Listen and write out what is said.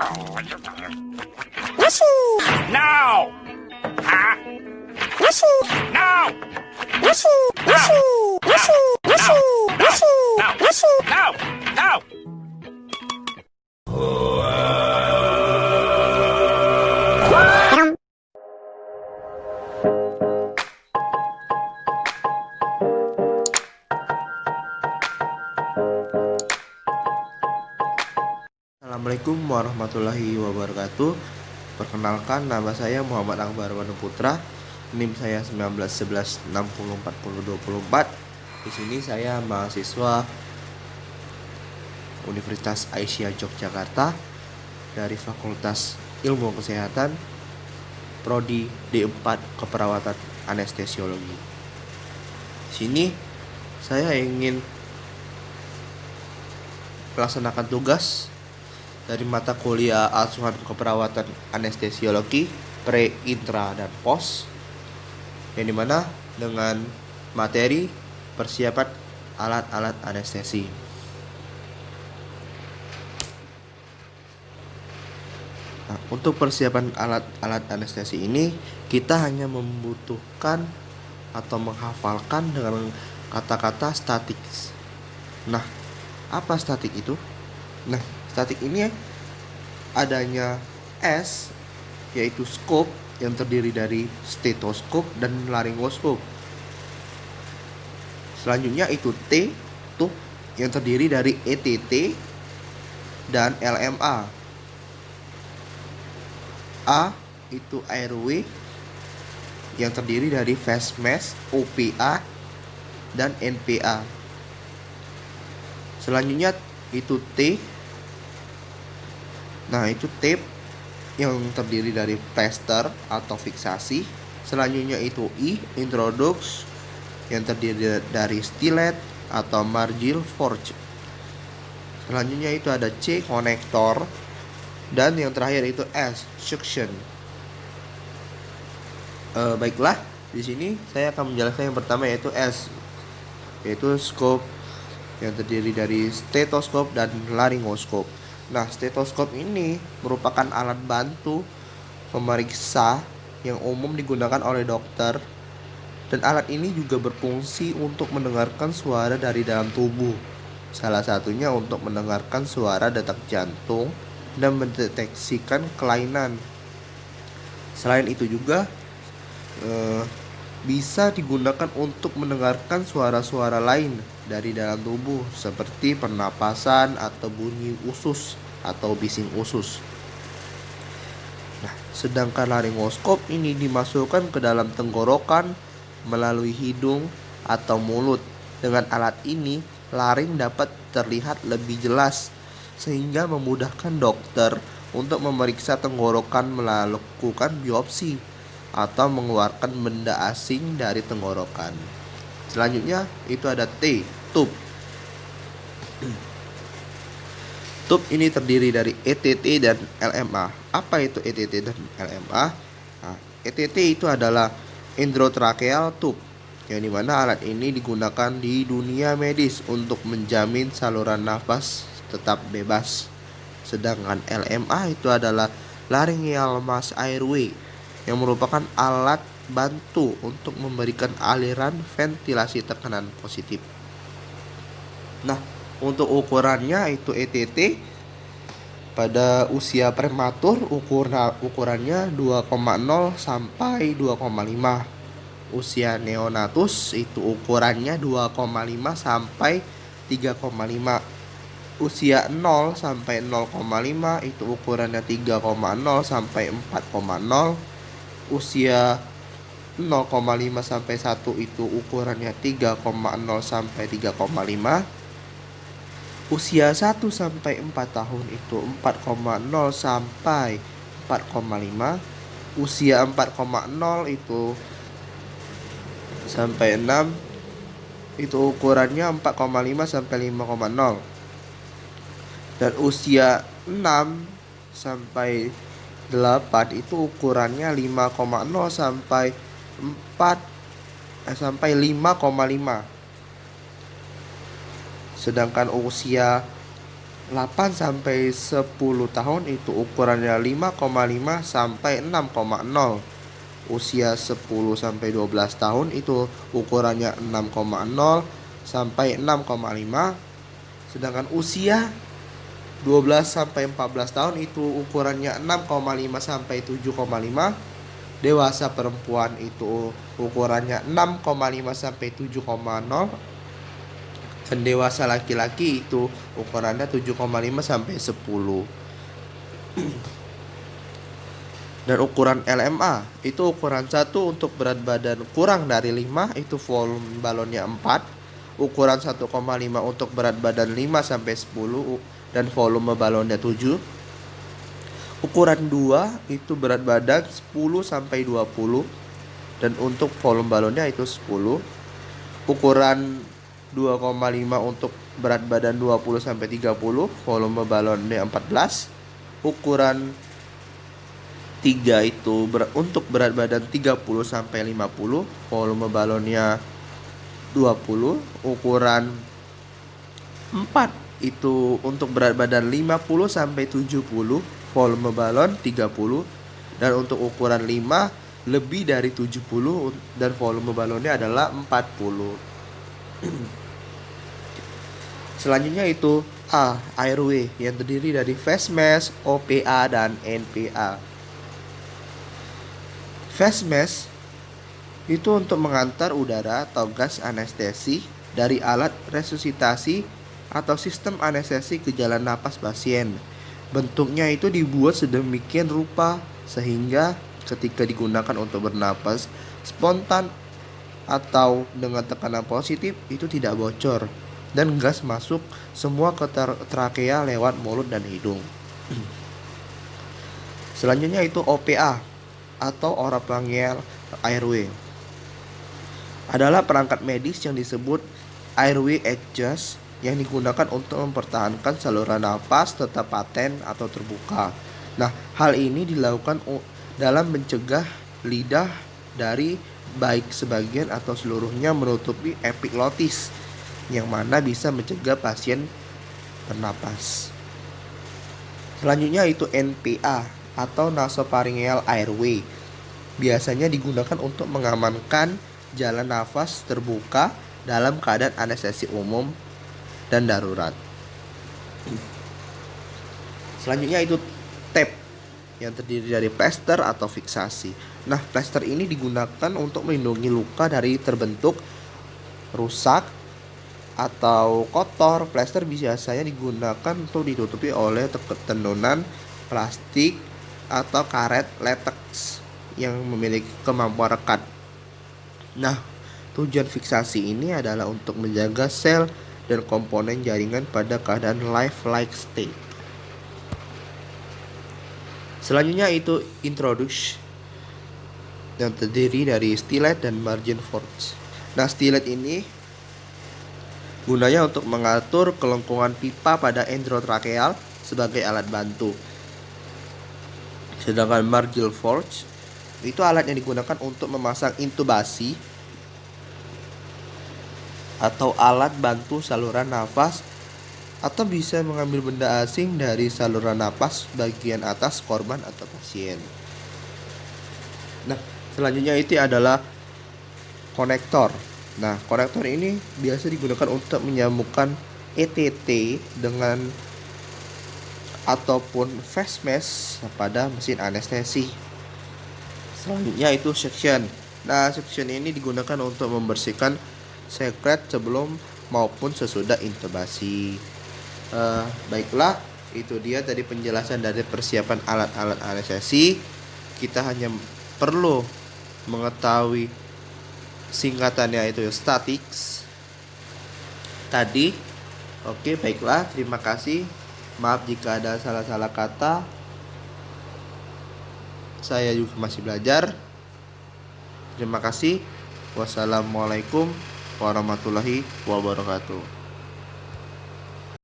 Nasi. No! Huh? Nasi. No! Nasi. Nasi. Nasi. Nasi. Nasi. No! Nasi. No! No! Ram. Assalamualaikum warahmatullahi wabarakatuh. Perkenalkan, nama saya Muhammad Akbar Wanu Putra. NIM saya 1911604024. Di sini saya mahasiswa Universitas Aisyah Yogyakarta dari Fakultas Ilmu Kesehatan, Prodi D4 Keperawatan Anestesiologi. Di sini saya ingin melaksanakan tugas dari mata kuliah asuhan keperawatan anestesiologi pre, intra, dan pos, yang dimana dengan materi persiapan alat-alat anestesi. Nah, untuk persiapan alat-alat anestesi ini kita hanya membutuhkan atau menghafalkan dengan kata-kata statik. Nah, apa statik itu? Nah, statik ini adanya S, yaitu scope yang terdiri dari stetoskop dan laringoskop. Selanjutnya itu T, tube yang terdiri dari ETT dan LMA. A itu airway yang terdiri dari face mask, OPA dan NPA. Selanjutnya itu T. Nah, itu tape yang terdiri dari plaster atau fiksasi. Selanjutnya itu I, introduce, yang terdiri dari stilet atau margil forge. Selanjutnya itu ada C, konektor, dan yang terakhir itu S, suction. Baiklah, di sini saya akan menjelaskan yang pertama, yaitu S, yaitu scope yang terdiri dari stetoskop dan laringoskop. Nah, stetoskop ini merupakan alat bantu pemeriksa yang umum digunakan oleh dokter, dan alat ini juga berfungsi untuk mendengarkan suara dari dalam tubuh. Salah satunya untuk mendengarkan suara detak jantung dan mendeteksikan kelainan. Selain itu juga bisa digunakan untuk mendengarkan suara-suara lain dari dalam tubuh seperti pernapasan atau bunyi usus atau bising usus. Nah, sedangkan laringoskop ini dimasukkan ke dalam tenggorokan melalui hidung atau mulut. Dengan alat ini, laring dapat terlihat lebih jelas sehingga memudahkan dokter untuk memeriksa tenggorokan, melakukan biopsi atau mengeluarkan benda asing dari tenggorokan. Selanjutnya itu ada T, tube. Tube ini terdiri dari ETT dan LMA. Apa itu ETT dan LMA? Nah, ETT itu adalah endotracheal tube, yang dimana alat ini digunakan di dunia medis untuk menjamin saluran nafas tetap bebas. Sedangkan LMA itu adalah laryngeal mass airway, yang merupakan alat bantu untuk memberikan aliran ventilasi tekanan positif. Nah, untuk ukurannya itu ETT pada usia prematur ukurannya 2,0 sampai 2,5. Usia neonatus itu ukurannya 2,5 sampai 3,5. Usia 0 sampai 0,5 itu ukurannya 3,0 sampai 4,0. Usia 0,5 sampai 1 itu ukurannya 3,0 sampai 3,5. Usia 1 sampai 4 tahun itu 4,0 sampai 4,5. Usia 4,0 itu sampai 6 itu ukurannya 4,5 sampai 5,0. Dan usia 6 sampai 8 itu ukurannya 5,0 sampai 5,5. Sedangkan usia 8 sampai 10 tahun itu ukurannya 5,5 sampai 6,0. Usia 10 sampai 12 tahun itu ukurannya 6,0 sampai 6,5. Sedangkan usia 12 sampai 14 tahun itu ukurannya 6,5 sampai 7,5. Dewasa perempuan itu ukurannya 6,5 sampai 7,0. Dan dewasa laki-laki itu ukurannya 7,5 sampai 10. Dan ukuran LMA itu ukuran 1 untuk berat badan kurang dari 5 itu volume balonnya 4. Ukuran 1,5 untuk berat badan 5 sampai 10 dan volume balonnya 7. Ukuran 2 itu berat badan 10 sampai 20 dan untuk volume balonnya itu 10. Ukuran 2,5 untuk berat badan 20 sampai 30, volume balonnya 14. Ukuran 3 itu untuk berat badan 30 sampai 50, volume balonnya 20. Ukuran 4 itu untuk berat badan 50 sampai 70, volume balon 30. Dan untuk ukuran 5 lebih dari 70 dan volume balonnya adalah 40. Selanjutnya itu A. Airway yang terdiri dari face mask, OPA, dan NPA. Face mask itu untuk mengantar udara atau gas anestesi dari alat resusitasi atau sistem anestesi ke jalan napas pasien. Bentuknya itu dibuat sedemikian rupa sehingga ketika digunakan untuk bernapas spontan atau dengan tekanan positif itu tidak bocor dan gas masuk semua ke trakea lewat mulut dan hidung. Selanjutnya itu OPA atau oropharyngeal airway. Adalah perangkat medis yang disebut airway adjust yang digunakan untuk mempertahankan saluran napas tetap paten atau terbuka. Nah, hal ini dilakukan dalam mencegah lidah dari baik sebagian atau seluruhnya menutupi epiglotis, yang mana bisa mencegah pasien bernapas. Selanjutnya itu NPA atau nasopharyngeal airway. Biasanya digunakan untuk mengamankan jalan nafas terbuka dalam keadaan anestesi umum dan darurat. Selanjutnya itu tape yang terdiri dari plester atau fiksasi. Nah, plester ini digunakan untuk melindungi luka dari terbentuk rusak atau kotor. Plester biasanya digunakan untuk ditutupi oleh tenunan plastik atau karet latex yang memiliki kemampuan rekat. Nah, tujuan fiksasi ini adalah untuk menjaga sel dan komponen jaringan pada keadaan lifelike state. Selanjutnya itu introduce yang terdiri dari stylet dan margin force. Nah, stylet ini gunanya untuk mengatur kelengkungan pipa pada endotrakeal sebagai alat bantu. Sedangkan margin force itu alat yang digunakan untuk memasang intubasi atau alat bantu saluran nafas atau bisa mengambil benda asing dari saluran napas bagian atas korban atau pasien. Nah, selanjutnya itu adalah konektor. Nah, konektor ini biasa digunakan untuk menyambungkan ETT dengan ataupun face mask pada mesin anestesi. Selanjutnya itu suction. Nah, suction ini digunakan untuk membersihkan sekret sebelum maupun sesudah intubasi. Baiklah, itu dia tadi penjelasan dari persiapan alat-alat anestesi. Kita hanya perlu mengetahui singkatannya itu statics tadi. Oke, baiklah, terima kasih. Maaf jika ada salah-salah kata. Saya juga masih belajar. Terima kasih. Wassalamualaikum warahmatullahi wabarakatuh.